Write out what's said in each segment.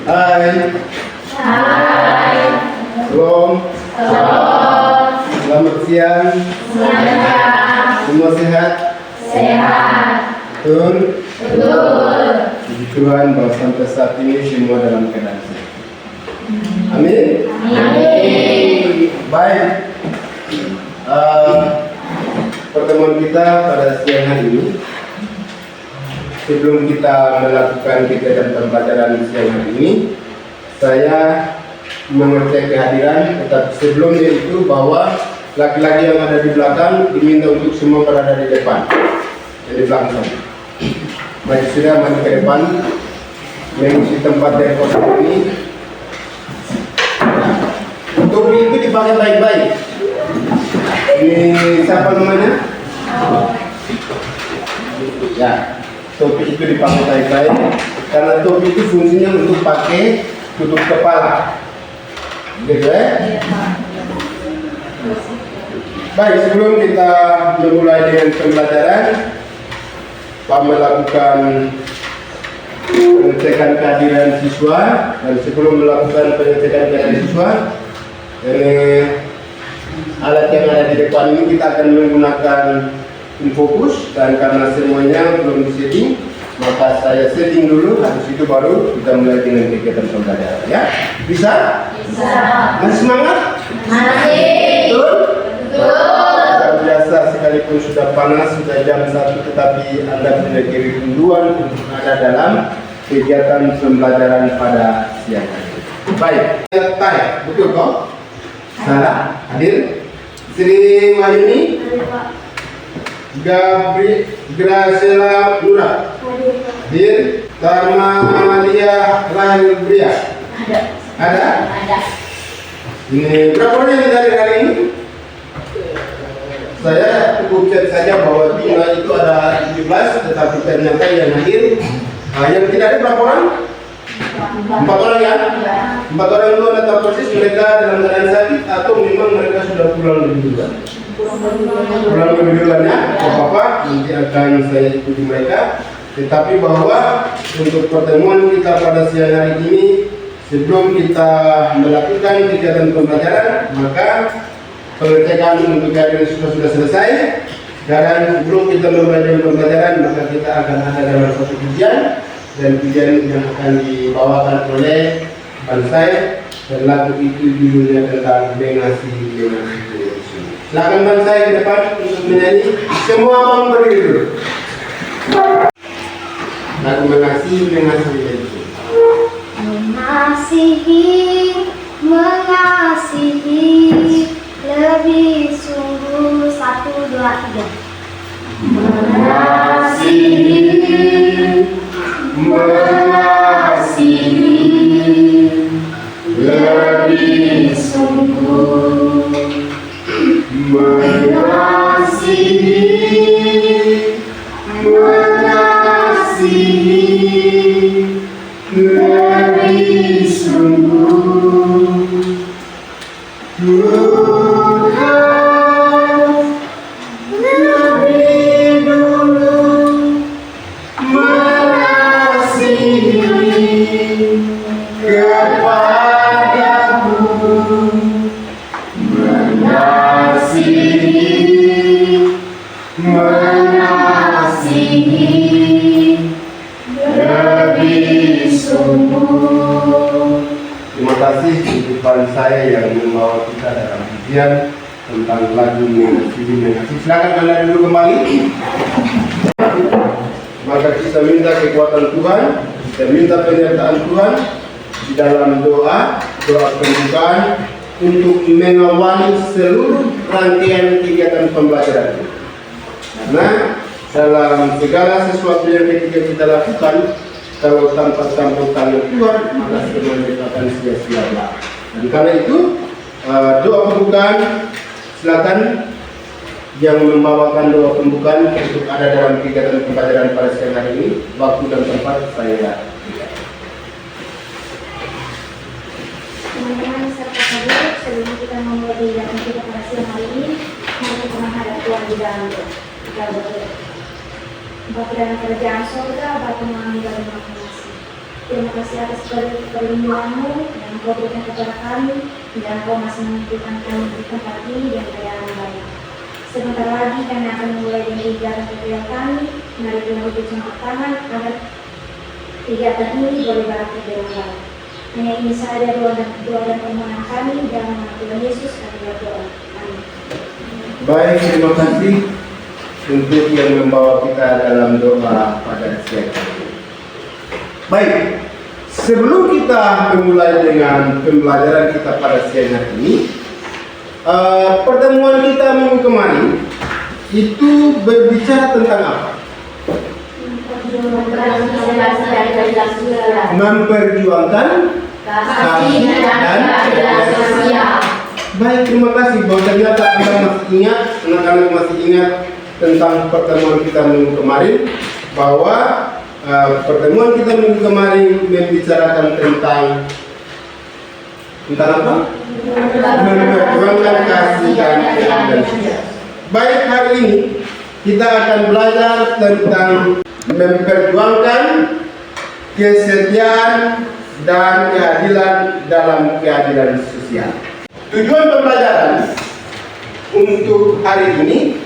Hai. Hai. Shalom. Shalom. Selamat siang. Siang. Semua sehat? Sehat. Betul? Betul. Puji Tuhan bahwa sampai saat ini semua dalam keadaan sehat. Amin. Amin. Baik. Pertemuan kita pada siang hari ini, sebelum kita melakukan kegiatan pembelajaran siang hari ini, saya mengecek kehadiran. Tetapi sebelumnya itu bahwa laki-laki yang ada di belakang diminta untuk semua berada di depan, di belakang sana. Maju sudah, maju ke depan, mengisi tempat yang kosong ini. Topi itu dipakai baik-baik. Ini siapa namanya? Ya, topi itu dipakai baik-baik karena topi itu fungsinya untuk pakai tutup kepala. Gitu ya? Baik, sebelum kita memulai dengan pembelajaran, Pak melakukan pengecekan kehadiran siswa, dan sebelum melakukan pengecekan kehadiran siswa, alat yang ada di depan ini kita akan menggunakan infokus, dan karena semuanya belum disetting, maka saya setting dulu, habis itu baru kita mulai dengan kegiatan pembelajaran. Ya, bisa? Bisa. Masih semangat? Masih. Betul? Betul. Luar biasa, sekalipun sudah panas, sudah jam 1, tetapi Anda punya kerinduan untuk ada dalam kegiatan pembelajaran pada siang hari. Baik, tay, betul kok? Salah, hadir. Sri Wahyuni, Graciela Nura, hadir. Tarmalia Rahel Bria, ada? Ada. Ini berapa orang yang hadir hari ini? Saya cukup cek saja bahwa jumlah itu ada 17, tetapi ternyata yang hadir, yang tidak ada berapa orang? 4 orang ya? 4 orang itu ada tahu persis mereka dalam keadaan sakit atau memang mereka sudah pulang lebih duluan? Pulang lebih duluan ya? Apa-apa, nanti akan saya ikuti mereka. Tetapi bahwa untuk pertemuan kita pada siang hari ini, sebelum kita melakukan kegiatan pembelajaran, maka pengecekan untuk kehadiran sudah selesai. Dan sebelum kita memulai dengan pembelajaran, maka kita akan ada dalam satu ujian, dan ujian yang akan dibawakan oleh Bansai, dan lagu itu judulnya tentang Mengasi. Silakan Bansai ke depan untuk menyanyi. Semua mau berdiri dulu. Lagu Mengasihi. Mengasihi lebih sungguh. 1, 2, 3. Mengasihi lebih sungguh, mengasihi lebih sungguh. Tuhan lebih dulu mengasihi kepadamu, mengasihi lebih sungguh. Terima kasih untuk saya yang membawa kita dalam ujian tentang lagu Mengasihi. Silakan Anda dulu kembali. Maka kita minta kekuatan Tuhan, kita minta penyertaan Tuhan di dalam doa pembukaan untuk mengawali seluruh rangkaian kegiatan pembelajaran. Karena dalam segala sesuatu yang kita lakukan, kalau tanpa campur tangan Tuhan, maka semuanya akan sia-sia. Dan karena itu doa pembukaan, silakan yang membawakan doa pembukaan untuk ada dalam kegiatan pembelajaran pada siang hari ini. Waktu dan tempat saya. Teman-teman serta hadir, sebelum kita memulai kegiatan kita pada siang hari ini, mari kita menghadap Tuhan di dalam doa. Kita berdoa. Bapa dalam kerajaan surga, Bapa mengambil dari maha kasih. Terima kasih atas perlindunganmu yang Engkau berikan kepada kami, dan Engkau masih menentukan kami di tempat ini dan keadaan baik. Sebentar lagi kami akan memulai dengan kegiatan tutorial kami. Mari kita berjumpa tangan agar kegiatan ini boleh berakhir dengan baik. Hanya ini saja doa dan permohonan kami, dalam nama Tuhan Yesus kami berdoa. Amin. Baik, terima kasih untuk yang membawa kita dalam doa pada siang hari ini. Baik, sebelum kita memulai dengan pembelajaran kita pada siang hari ini, pertemuan kita minggu kemarin itu berbicara tentang apa? Memperjuangkan kasih dan keadilan sosial. Baik, terima kasih bahwa ternyata Anda masih ingat, anak-anak masih ingat tentang pertemuan kita minggu kemarin, bahwa pertemuan kita minggu kemarin membicarakan tentang apa? Memperjuangkan kasih dan keadilan sosial. Baik, hari ini kita akan belajar tentang memperjuangkan kesetiaan dan keadilan dalam keadilan sosial. Tujuan pembelajaran untuk hari ini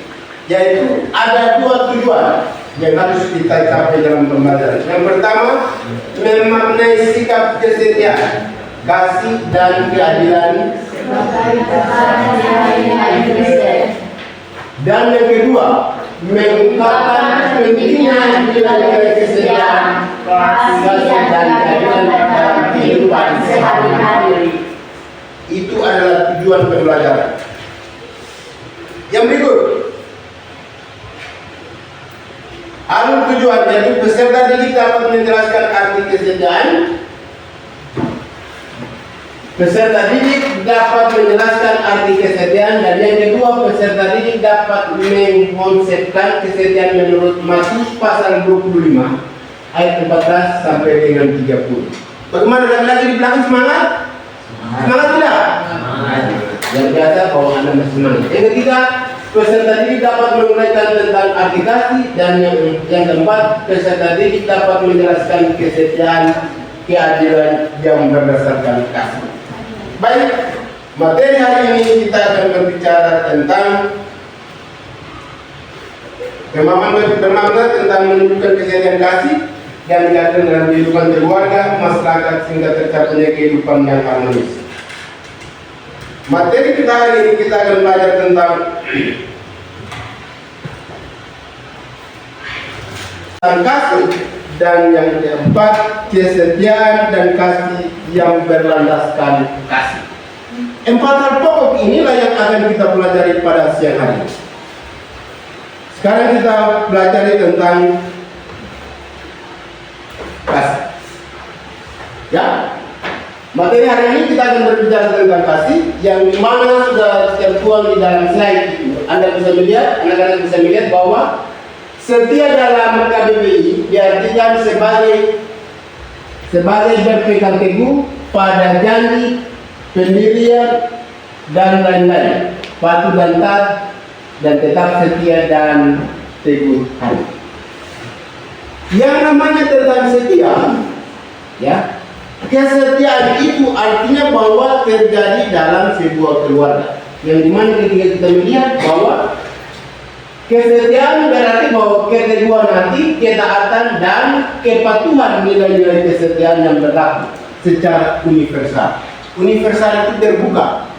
yaitu ada dua tujuan yang harus kita capai dalam pembelajaran. Yang pertama, memaknai sikap kesetiaan, kasih dan keadilan. Dan yang kedua, mengungkapkan pentingnya nilai kesetiaan, kasih dan keadilan dalam kehidupan sehari-hari. Itu adalah tujuan pembelajaran. Yang berikut, alur tujuan yaitu peserta didik dapat menjelaskan arti kesetiaan. Peserta didik dapat menjelaskan arti kesetiaan, dan yang kedua, peserta didik dapat mengkonsepkan kesetiaan menurut Matius pasal 25 ayat 14 sampai dengan 30. Bagaimana lagi di belakang semangat? Semangat tidak? Yang biasa bahwa Anda masih semangat. Yang ketiga, peserta didik dapat menguraikan tentang arti kasih, dan yang keempat, peserta didik dapat menjelaskan kesetiaan, keadilan yang berdasarkan kasih. Baik, materi hari ini kita akan berbicara tentang pemahaman tentang menunjukkan kesetiaan kasih dan keadilan dalam kehidupan keluarga, masyarakat sehingga tercapainya kehidupan yang harmonis. Materi kita hari ini kita akan belajar tentang kasih, dan yang keempat, kesetiaan dan kasih yang berlandaskan kasih. Empat hal pokok inilah yang akan kita pelajari pada siang hari ini. Sekarang kita belajar tentang kasih. Ya, materi hari ini kita akan berbicara tentang kasih, yang mana sudah tertuang di dalam slide itu. Anda bisa melihat, anak-anak bisa melihat bahwa setia dalam KBBI diartikan sebagai berpegang teguh pada janji, pendirian, dan lain-lain, patuh dan taat, dan tetap setia dan teguh hati. Yang namanya tentang setia, ya, kesetiaan itu artinya bahwa terjadi dalam sebuah keluarga, yang dimana ketika kita melihat bahwa kesetiaan berarti bahwa keteguhan hati, ketaatan, dan kepatuhan nilai-nilai kesetiaan yang berlaku secara universal. Universal itu terbuka.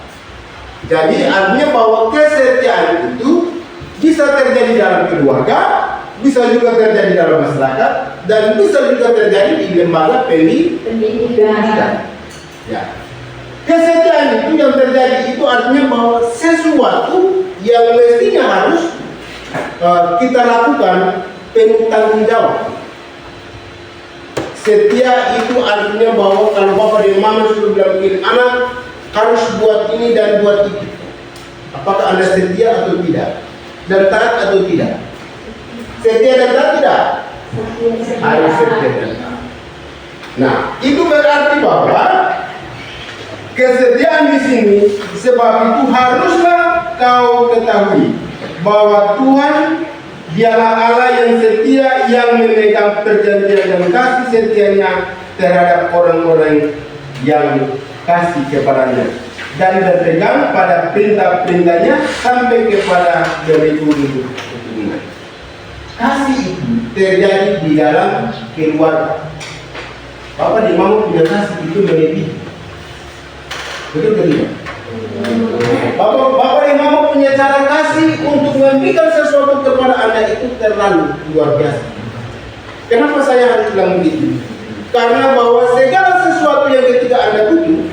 Jadi artinya bahwa kesetiaan itu bisa terjadi dalam keluarga, bisa juga terjadi dalam masyarakat, dan bisa juga terjadi di lembaga pendidikan. Ya. Kesetiaan itu yang terjadi itu artinya bahwa sesuatu yang mestinya harus kita lakukan penuh tanggung jawab. Setia itu artinya bahwa kalau bapak dan mama sudah bilang begini, anak harus buat ini dan buat itu, apakah Anda setia atau tidak, dan taat atau tidak? Setia dan taat tidak? Harus setia dan taat. Nah, itu berarti bahwa kesetiaan di sini, sebab itu haruslah kau ketahui bahwa Tuhan dialah Allah yang setia, yang memegang perjanjian dan kasih setianya terhadap orang-orang yang kasih kepadanya dan berpegang pada perintah-perintahnya sampai kepada berikut-ikut keturunan. Kasih itu terjadi di dalam keluarga. Bapak di Mama punya kasih itu melebihi. Betul tidak? Bapak di Mama punya cara kasih untuk memberikan sesuatu kepada anak itu terlalu luar biasa. Kenapa saya harus bilang begitu? Karena bahwa segala sesuatu yang ketika Anda butuh,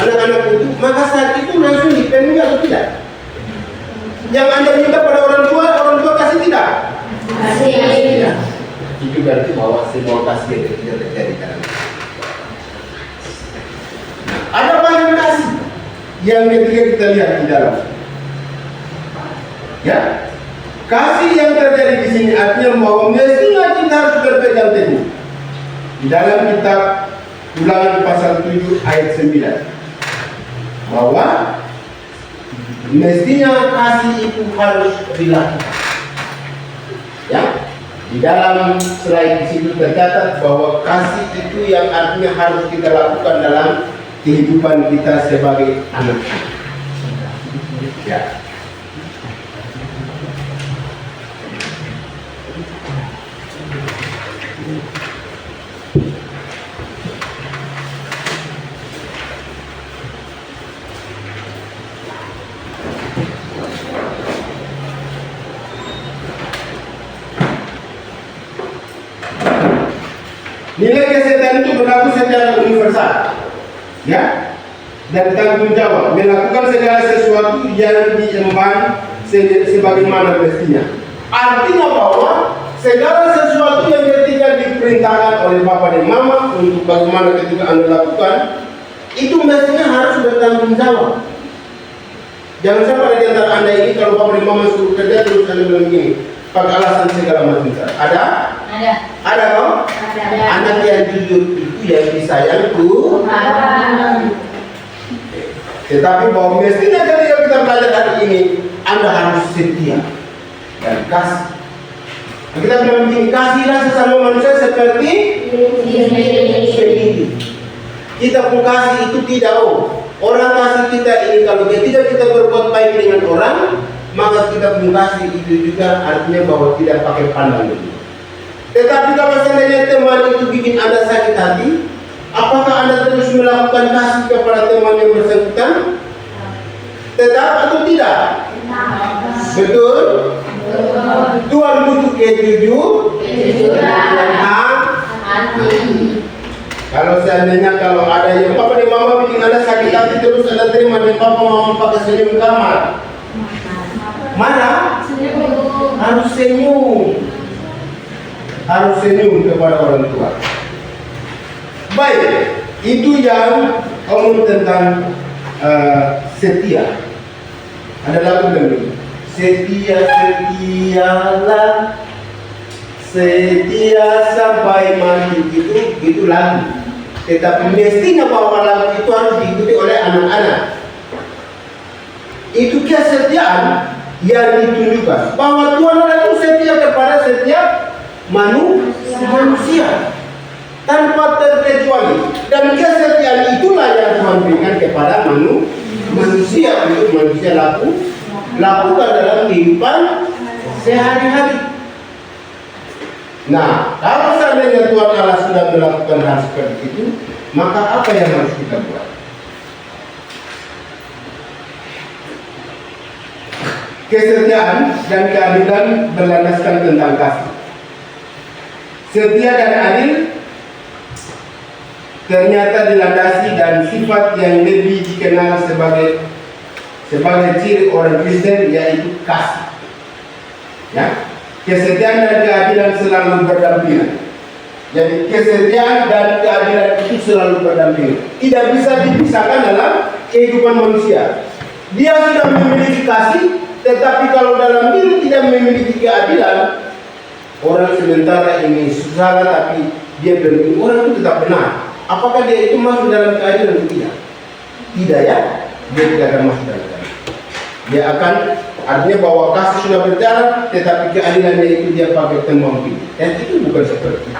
anak-anak butuh, maka saat itu langsung dipenuhi atau tidak? Yang Anda minta pada orang tua kasih tidak? Kasih. Itu berarti bahwa semua kasih yang tidak terjadi karena ada banyak kasih yang ketika kita lihat di dalam, ya, kasih yang terjadi di sini artinya bahwa mestinya kita harus berpegang teguh. Di dalam kitab Ulangan pasal 7 ayat 9 bahwa mestinya kasih itu harus dilakukan. Ya, di dalam slide di situ tercatat bahwa kasih itu yang artinya harus kita lakukan dalam kehidupan kita sebagai anak. Ya. Nilai kesehatan itu berlaku secara universal, ya, dan tanggung jawab melakukan segala sesuatu yang diemban sebagaimana mestinya. Artinya bahwa segala sesuatu yang ketika diperintahkan oleh Bapak dan Mama untuk bagaimana ketika Anda lakukan, itu mestinya harus bertanggung jawab. Jangan sampai ada di antara Anda ini kalau Bapak dan Mama suruh kerja terus Anda bilang begini, pakai alasan segala macam. Ada? Ada kok? Ada. Anak yang jujur itu yang disayang Tuhan. Tetapi bahwa mestinya ketika kita belajar hari ini, Anda harus setia dan kasih. Kita bilang begini, kasihlah sesama manusia seperti sendiri. Kita pun kasih itu tidak orang kasih kita ini kalau ketika kita berbuat baik dengan orang, maka kita pun kasih itu juga artinya bahwa tidak pakai pandang itu. Tetapi kalau seandainya teman itu bikin Anda sakit hati, apakah Anda terus melakukan kasih kepada teman yang bersangkutan? Tetap atau tidak? Betul? Tuhan butuh kejujuran dan hati. Kalau seandainya kalau ada yang Papa dan Mama bikin Anda sakit hati terus Anda terima dan Papa Mama pakai senyum kamar, mana? Harus senyum. Harus senyum kepada orang tua. Baik, itu yang omong tentang setia. Ada lagu demi setialah setia sampai mati, itu lagu. Tetapi mestinya bahwa lagu itu harus diikuti oleh anak-anak. Itu kesetiaan yang ditunjukkan bahwa Tuhan itu setia kepada setiap manusia tanpa terkecuali, dan kesetiaan itulah yang Tuhan berikan kepada manusia untuk manusia lakukan dalam kehidupan sehari-hari. Nah, kalau seandainya Tuhan Allah sudah melakukan hal seperti itu, maka apa yang harus kita buat? Kesetiaan dan keadilan berlandaskan tentang kasih. Setia dan adil ternyata dilandasi dan sifat yang lebih dikenal sebagai ciri orang Kristen, yaitu kasih. Ya, kesetiaan dan keadilan selalu berdampingan. Jadi kesetiaan dan keadilan itu selalu berdampingan. Tidak bisa dipisahkan dalam kehidupan manusia. Dia sudah memiliki kasih, tetapi kalau dalam diri tidak memiliki keadilan, orang sementara ini susah tapi dia berpikir orang itu tetap benar. Apakah dia itu masuk dalam keadilan atau tidak? Tidak ya, dia tidak akan masuk dalam keadilan. Dia akan artinya bahwa kasih sudah berjalan, tetapi keadilannya itu dia pakai tembang tinggi. Dan itu bukan seperti itu.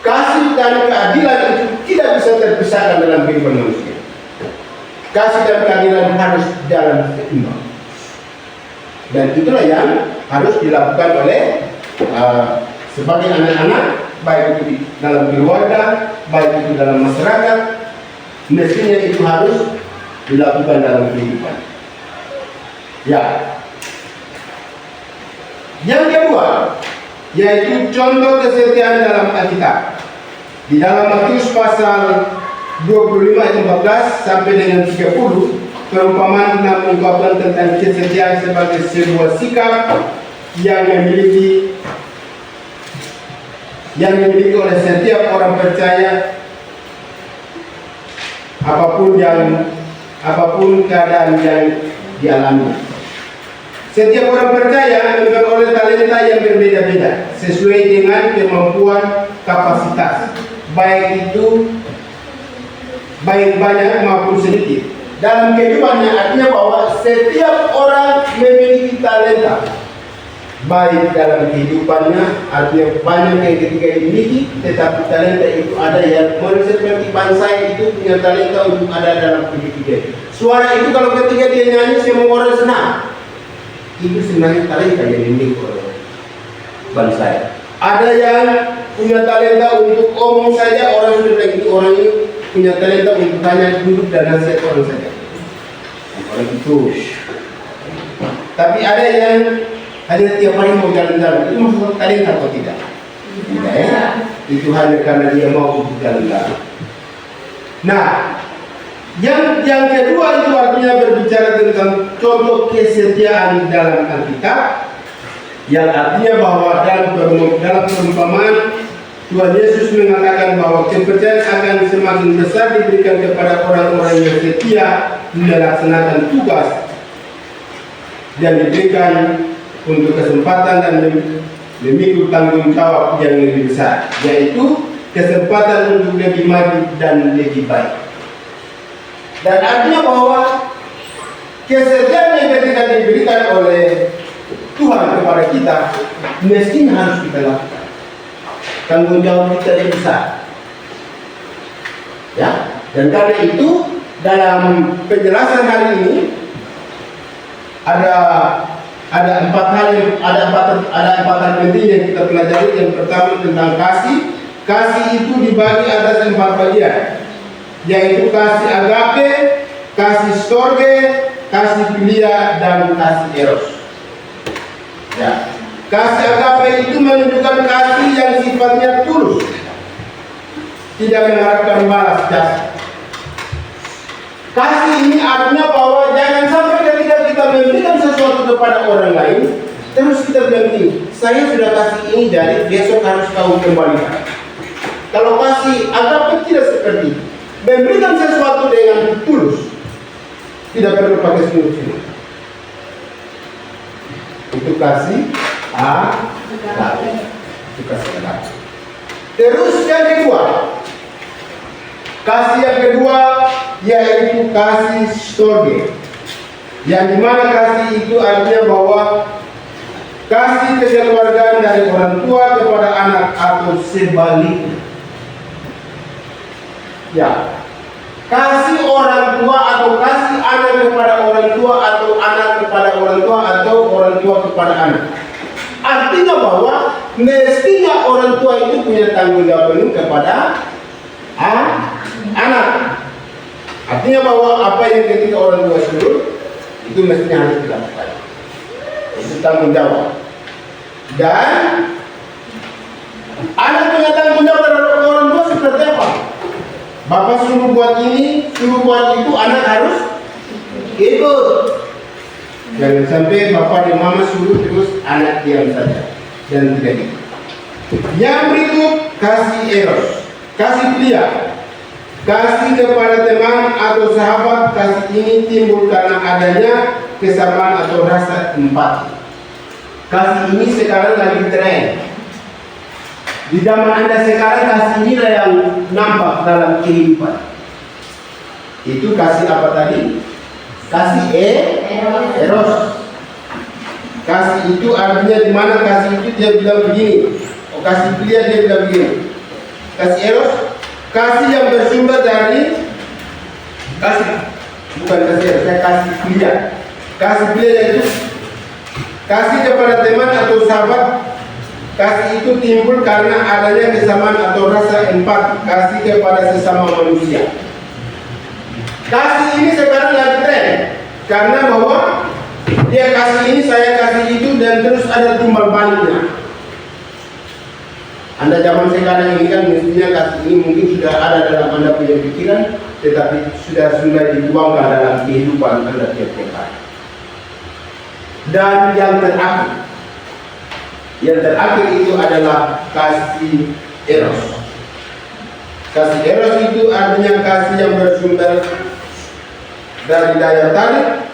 Kasih dan keadilan itu tidak bisa terpisahkan dalam kehidupan manusia. Kasih dan keadilan harus dalam seimbang. Dan itulah yang harus dilakukan oleh sebagai anak-anak, baik itu di dalam keluarga, baik itu dalam masyarakat. Mestinya itu harus dilakukan dalam kehidupan. Ya. Yang kedua, yaitu contoh kesetiaan dalam Alkitab. Di dalam Matius pasal 25 ayat 14 sampai dengan 30, perumpamaan mengungkapkan tentang kesetiaan sebagai sebuah sikap yang dimiliki oleh setiap orang percaya, apapun keadaan yang dialami. Setiap orang percaya memperoleh talenta yang berbeda-beda sesuai dengan kemampuan kapasitas, baik banyak maupun sedikit. Dalam kehidupannya artinya bahwa setiap orang memiliki talenta, baik dalam kehidupannya artinya banyak yang ketika dimiliki, tetapi talenta itu ada yang seperti bangsa itu punya talenta untuk ada dalam kehidupan. Suara itu kalau ketika dia nyanyi semua orang senang. Itu sebenarnya talenta yang dimiliki oleh bangsa. Ada yang punya talenta untuk omong saja, orang sudah bilang itu orang ini punya talenta untuk hanya duduk dan nasihat orang saja. Orang itu. Tapi ada yang hanya tiap hari mau jalan-jalan. Itu maksudnya talenta atau tidak? Tidak ya. Itu hanya karena dia mau untuk jalan-jalan. Nah, yang kedua itu artinya berbicara tentang contoh kesetiaan dalam Alkitab, yang artinya bahwa dalam perumpamaan Tuhan Yesus mengatakan bahwa kepercayaan akan semakin besar diberikan kepada orang-orang yang setia melaksanakan tugas dan diberikan untuk kesempatan dan memikul tanggung jawab yang lebih besar, yaitu kesempatan untuk lebih maju dan lebih baik. Dan artinya bahwa kesetiaan yang ketika diberikan oleh Tuhan kepada kita mestinya harus kita lakukan. Tanggung jawab kita yang besar. Ya, dan karena itu dalam penjelasan hari ini ada empat hal penting yang kita pelajari. Yang pertama tentang kasih. Kasih itu dibagi atas 4 bagian, yaitu kasih agape, kasih storge, kasih filia, dan kasih eros. Ya. Kasih agape itu menunjukkan kasih yang sifatnya tulus, tidak mengharapkan balas jasa. Kasih ini artinya bahwa jangan sampai ketika kita memberikan sesuatu kepada orang lain, terus kita bilang ini, saya sudah kasih ini jadi besok harus kau kembalikan. Kalau kasih agape tidak seperti itu. Memberikan sesuatu dengan tulus, tidak perlu pakai sungguh-sungguh. Itu kasih agape. Itu kasih agape. Terus yang kedua, kasih yang kedua yaitu kasih storge, yang dimana kasih itu artinya bahwa kasih kekeluargaan dari orang tua kepada anak atau sebaliknya. Ya, kasih orang tua atau kasih anak kepada orang tua atau anak kepada orang tua atau orang tua kepada anak. Artinya bahwa mestinya orang tua itu punya tanggung jawab penuh kepada anak. Artinya bahwa apa yang ketika orang tua suruh itu mestinya harus dilakukan. Itu tanggung jawab. Dan anak punya tanggung jawab terhadap orang tua seperti apa? Bapak suruh buat ini, suruh buat itu, anak harus ikut. Jangan sampai bapak dan mama suruh terus anak diam saja dan tidak ikut. Yang berikut kasih eros, kasih filia, kasih kepada teman atau sahabat. Kasih ini timbul karena adanya kesamaan atau rasa empati. Kasih ini sekarang lagi tren. Di zaman Anda sekarang kasih inilah yang nampak dalam kehidupan. Itu kasih apa tadi? Kasih eros. Kasih itu artinya di mana kasih itu dia bilang begini. Oh, kasih filia dia bilang begini. Kasih eros, kasih yang bersumber dari kasih, bukan kasih eros, saya kasih pilihan. Kasih pilihan itu kasih kepada teman atau sahabat. Kasih itu timbul karena adanya kesamaan atau rasa empati kasih kepada sesama manusia. Kasih ini sekarang lagi tren, karena bahwa dia kasih ini, saya kasih itu, dan terus ada tumbal baliknya. Anda zaman sekarang ini kan mestinya kasih ini mungkin sudah ada dalam Anda punya pikiran, tetapi sudah mulai dituangkan dalam kehidupan Anda tiap-tiap hari. Dan yang terakhir itu adalah kasih eros. Kasih eros itu artinya kasih yang bersumber dari daya tarik,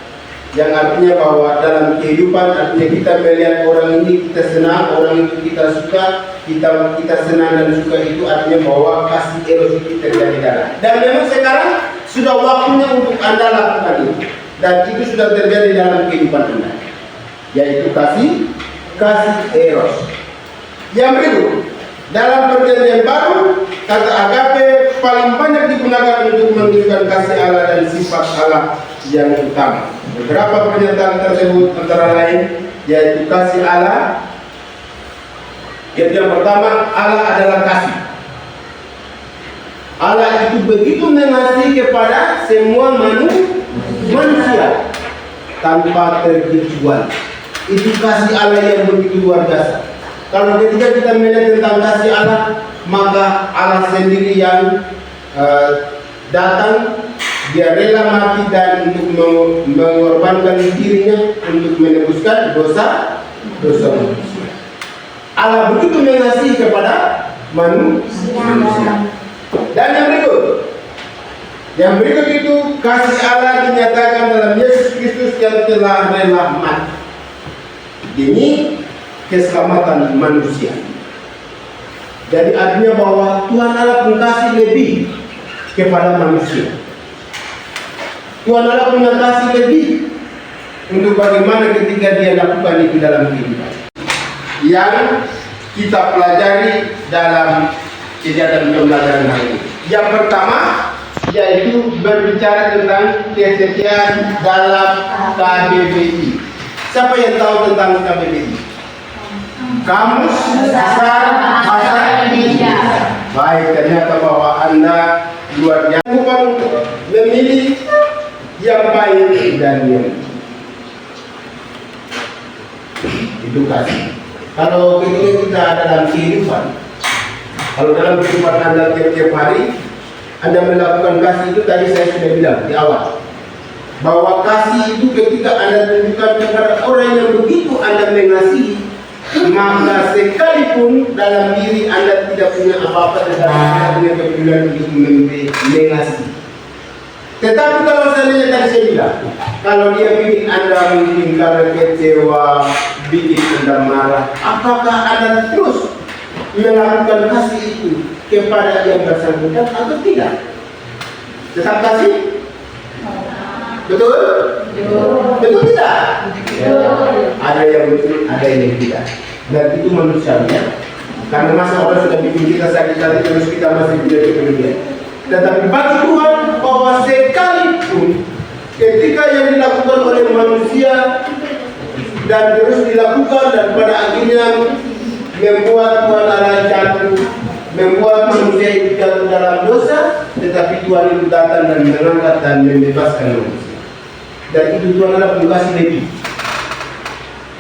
yang artinya bahwa dalam kehidupan artinya kita melihat orang ini kita senang, orang itu kita suka, kita senang dan suka, itu artinya bahwa kasih eros itu terjadi dalam. Dan memang sekarang sudah waktunya untuk Anda lakukan itu, dan itu sudah terjadi dalam kehidupan Anda, yaitu kasih eros. Yang berikut, dalam perjanjian baru, kata agape paling banyak digunakan untuk menunjukkan kasih Allah dan sifat Allah yang utama. Beberapa pernyataan tersebut antara lain yaitu kasih Allah. Yang pertama, Allah adalah kasih. Allah itu begitu mengasihi kepada semua manusia tanpa terkecuali. Itu kasih Allah yang begitu luar biasa. Kalau ketika kita melihat tentang kasih Allah, maka Allah sendiri yang datang, dia rela mati dan untuk mengorbankan dirinya untuk menebuskan dosa manusia. Allah begitu mengasihi kepada manusia. Dan yang berikut itu kasih Allah dinyatakan dalam Yesus Kristus yang telah rela mati demi keselamatan manusia. Jadi artinya bahwa Tuhan Allah pun kasih lebih kepada manusia. Tuhan Allah punya kasih lebih untuk bagaimana ketika dia lakukan itu dalam kehidupan. Yang kita pelajari dalam kegiatan pembelajaran hari ini. Yang pertama yaitu berbicara tentang kesetiaan dalam KBBI. Siapa yang tahu tentang KBBI? Kamus Besar Bahasa Indonesia. Baik, ternyata bahwa Anda luar biasa untuk memilih yang baik dan yang edukasi. Kalau ketika kita ada dalam kehidupan, kalau dalam kehidupan Anda tiap-tiap hari Anda melakukan kasih itu, tadi saya sudah bilang di awal bahwa kasih itu ketika Anda tunjukkan kepada orang yang begitu Anda mengasihi, maka sekalipun dalam diri Anda tidak punya apa-apa tetapi Anda punya kepedulian untuk mengasihi. Tetapi kalau seandainya tadi saya bilang, kalau dia bikin Anda mungkin karena kecewa, bikin Anda marah, apakah Anda terus melakukan kasih itu kepada yang bersangkutan atau tidak? Tetap kasih? Betul? Betul tidak? Ada yang betul, ada yang tidak. Dan itu manusiawi. Karena masa orang sudah bikin kita sakit hati, terus kita masih punya kepedulian. Tetapi bagi Tuhan bahwa sekalipun ketika yang dilakukan oleh manusia dan terus dilakukan dan pada akhirnya membuat Tuhan Allah jatuh, membuat manusia itu jatuh dalam dosa, tetapi Tuhan itu datang dan mengangkat dan membebaskan manusia. Dan itu Tuhan Allah kasih lebih.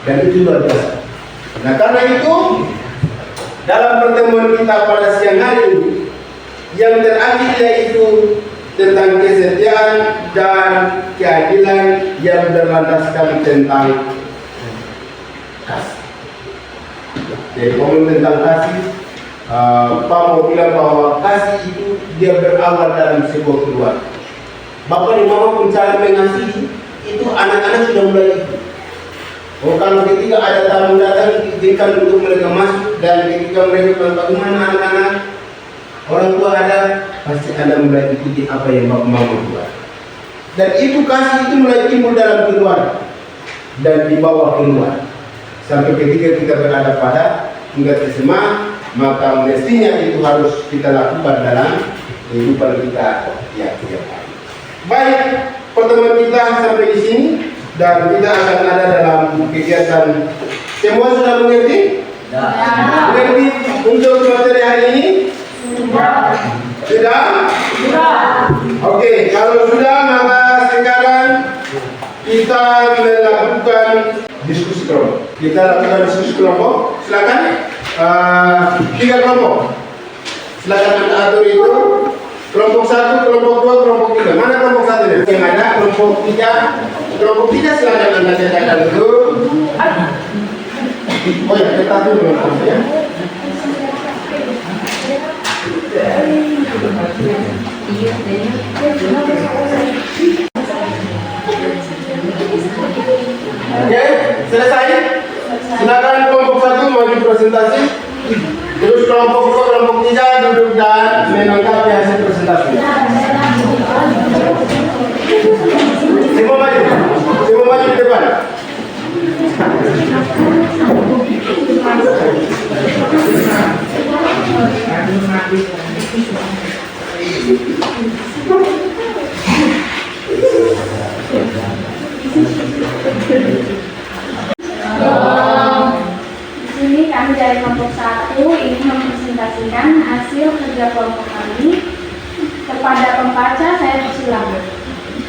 Dan itu luar biasa. Nah karena itu dalam pertemuan kita pada siang hari ini, yang terakhir yaitu tentang kesetiaan dan keadilan yang berlandaskan tentang kasih. Jadi ngomong tentang kasih, Pak mau bilang bahwa kasih itu dia berawal dalam sebuah keluarga. Bapak dan mama pun cara mengasihi itu anak-anak sudah mulai itu. Oh kalau ketika ada tamu datang izinkan untuk mereka masuk, dan ketika mereka bilang bagaimana anak-anak, orang tua ada, pasti Anda mulai ikuti apa yang bapak mama buat. Dan itu kasih itu mulai timbul dalam keluarga dan dibawa keluar. Sampai ketika kita berada pada tingkat SMA, maka mestinya itu harus kita lakukan dalam kehidupan kita ya tiap hari. Baik, pertemuan kita sampai di sini dan kita akan ada dalam kegiatan. Semua sudah mengerti? Mengerti untuk materi hari ini? Sudah? Oke, kalau sudah maka sekarang kita melakukan diskusi kelompok. Kita lakukan diskusi kelompok. Silakan 3 kelompok. Silakan Anda atur itu. Kelompok 1, kelompok 2, kelompok 3. Mana kelompok 1 ini? Yang ada kelompok 3. Kelompok 3 silakan Anda catatkan dulu. Oh ya, kita dulu ya. Oke, selesai. Silakan kelompok 1 maju presentasi. Terus kelompok 2, kelompok 3 duduk dan melengkapi hasil presentasi. Semua maju ke depan. Di sini kami dari kelompok 1 ingin mempresentasikan hasil kerja kelompok kami. Kepada pembaca saya persilakan.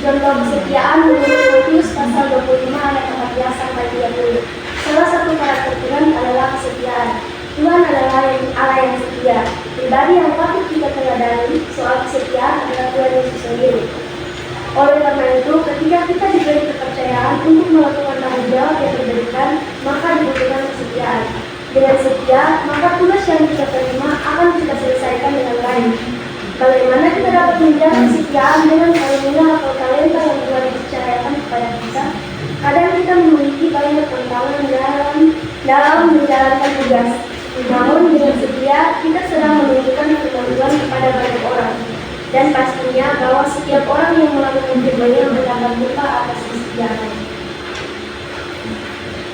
Contoh kesetiaan menurut Matius pasal 25 ayat 14 sampai 30. Salah satu karakter Tuhan adalah kesetiaan. Tuhan adalah Allah yang setia. Pribadi yang patut kita teladani soal kesetiaan adalah Tuhan Yesus sendiri. Oleh karena itu, ketika kita diberi kepercayaan untuk melakukan tanggung jawab yang diberikan, maka dibutuhkan kesetiaan. Dengan setia, maka tugas yang kita terima akan kita selesaikan dengan baik. Bagaimana kita dapat menjaga kesetiaan dengan karunia atau talenta yang telah dipercayakan kepada kita? Kadang kita memiliki banyak tantangan dalam menjalankan tugas. Namun dengan setia, kita sedang menunjukkan kemampuan kepada banyak orang. Dan pastinya bahwa setiap orang yang melakukan firman-Nya mendapat berkah atas kesetiaan.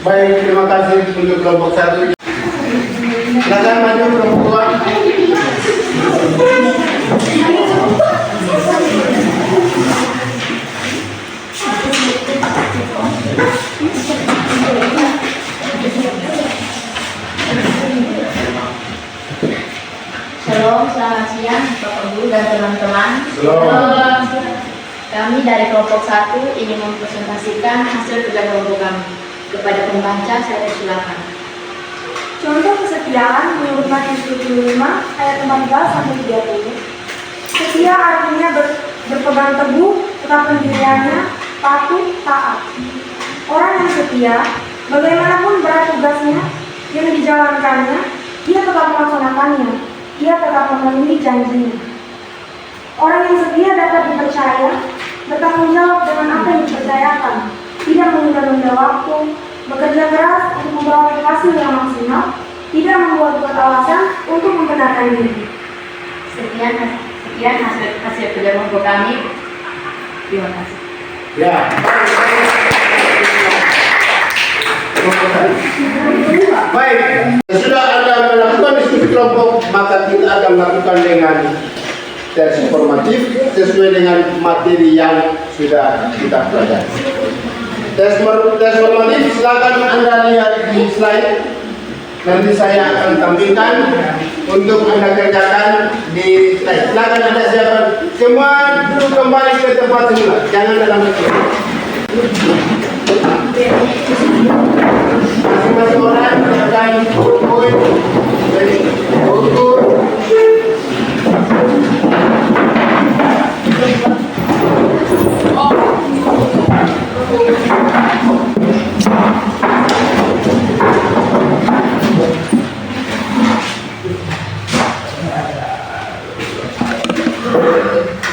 Baik, terima kasih untuk kelompok 1. Silakan maju kelompok 2. Shalom, selamat siang Bapak Guru dan teman-teman. Kami dari kelompok 1 ingin mempresentasikan hasil kerja kelompok kami. Kepada pembaca saya silakan. Contoh kesetiaan menurut Matius 25 ayat 14 sampai 30. Setia artinya berpegang teguh tetap pendiriannya, patuh, taat. Orang yang setia, bagaimanapun berat tugasnya yang dijalankannya, dia tetap melaksanakannya. Dia tetap memenuhi janjinya. Orang yang setia dapat dipercaya, bertanggung jawab dengan apa yang dipercayakan, tidak menunda-nunda waktu, bekerja keras untuk memperoleh hasil yang maksimal, tidak membuat alasan untuk membenarkan diri. Sekian hasil kerja kelompok kami. Terima kasih. Ya. Baik, sudah Anda melakukan diskusi kelompok, maka kita akan melakukan dengan tes informatif sesuai dengan materi yang sudah kita pelajari. Tes formatif silakan Anda lihat di slide. Nanti saya akan tampilkan untuk Anda kerjakan di slide. Silakan Anda siapkan. Semua duduk kembali ke tempat semula. Jangan dalam kelas. Masing-masing orang siapkan poin dari ukur.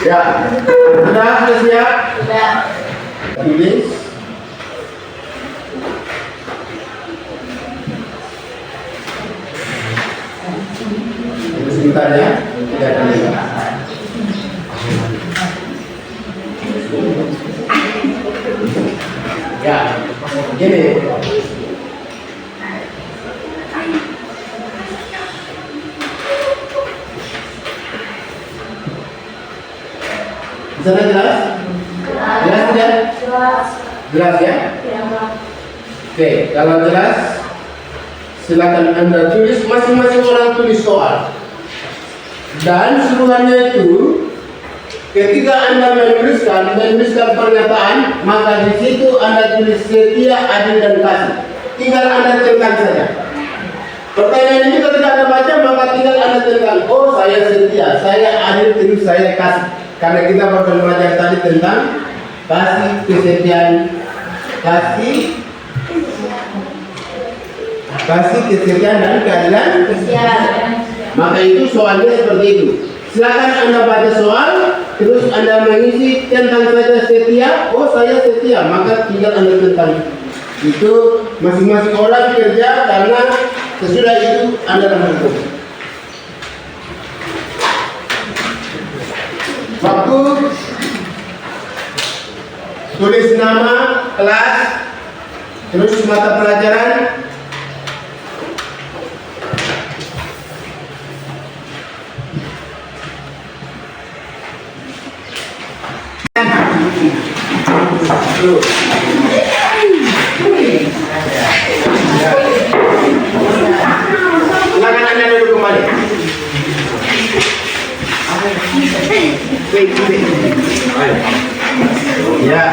Ya, sudah siap? Sudah. Tulis. Sebentar ya, tidak ada lagi. Ya, gini. sana jelas? Jelas tidak? Jelas ya? Oke, kalau jelas silakan Anda tulis, masing-masing orang tulis soal. Dan suruhannya itu ketika Anda menuliskan pernyataan, maka di situ Anda tulis setia, adil dan kasih. Tinggal Anda centang saja. Pertanyaan ini ketika Anda baca, maka tinggal Anda centang, oh saya setia, saya adil, terus saya kasih. Karena kita baru belajar tadi tentang kasih, kesetiaan, kasih, kesetiaan dan keadilan. Maka itu soalnya seperti itu. Silakan Anda baca soal, terus Anda mengisi tentang saja setia, oh saya setia, maka tinggal Anda tentang. Itu masing-masing orang kerja karena sesudah itu Anda lakukan. Waktu tulis nama, kelas, terus mata pelajaran. Silakan Anda duduk kembali. Ya.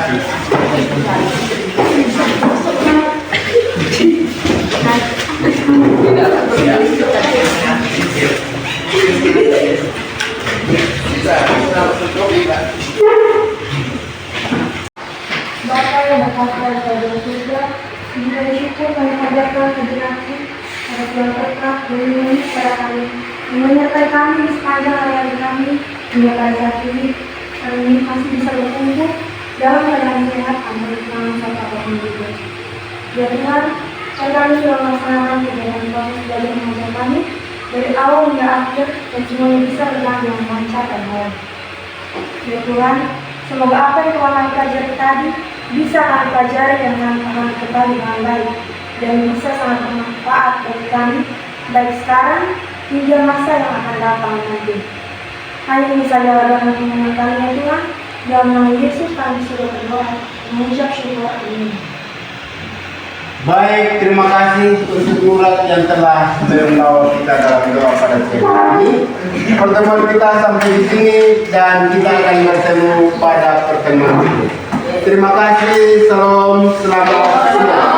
Bapa yang berkata pada surga, dengan syukur kami panjatkan kehadiratmu pada Tuhan berkat melindungi kepada kami, menyertai kami di sepanjang hari-hari kami hingga pada saat ini. Kami masih bisa berkumpul dalam keadaan sehat tanpa kekurangan serta apapun juga. Ya Tuhan, kami sudah melaksanakan kegiatan proses belajar mengajar kami dari awal hingga akhir dan semuanya bisa berjalan dengan lancar dan baik. Ya Tuhan, semoga apa yang telah kami pelajari tadi bisa kami pelajari dan kami kembali dengan baik dan bisa sangat bermanfaat bagi kami baik sekarang hingga masa yang akan datang nanti. Hanya bisa jalan dengan kami ya Tuhan, dalam nama Yesus kami sudah berdoa mengucap syukur. Amin. Baik, terima kasih untuk Murat yang telah membawa kita dalam doa pada siang ini. Pertemuan kita sampai di sini dan kita akan bertemu pada pertemuan berikutnya. Terima kasih, salam, selamat siang.